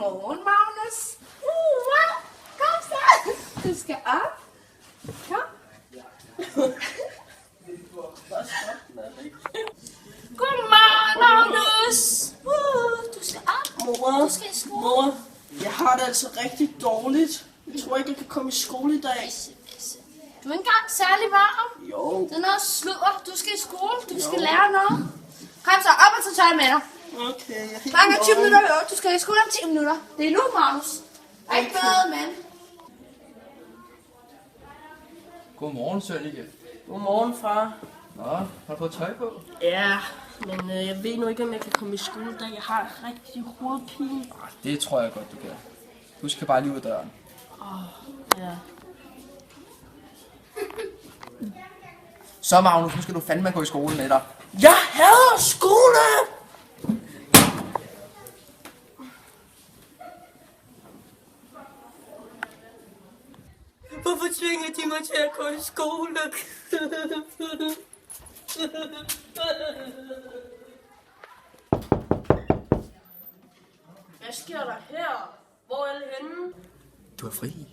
Godmorgen, Magnus. Kom så. Du skal op. Kom. Godmorgen, Magnus. Du skal op. Mor, Du skal i skole. mor, jeg har det altså rigtig dårligt. Jeg tror ikke, jeg kan komme i skole i dag. Du er ikke engang særlig varm. Jo. Det er noget sludder. Du skal i skole. Du skal lære noget. Kom så, op og tage tøj med dig. Okay, jeg er helt Der er 20 nøgen. minutter. Du skal i skole om 10 minutter. Det er nu, Magnus. Er ikke bedre, mand. Godmorgen, Sønneke. Godmorgen, far. Nå, har du fået tøj på? Ja, men jeg ved nu ikke, om jeg kan komme i skole i dag. Jeg har rigtig hovedpine. Det tror jeg godt, du kan. Du skal bare lige ud af døren. Ja. Så Magnus, nu skal du fandme gå i skole med dig. Jeg hader skole! Hvorfor tvinger de mig til at gå i skole? Hvad sker der her? Hvor er alle henne? Du er fri.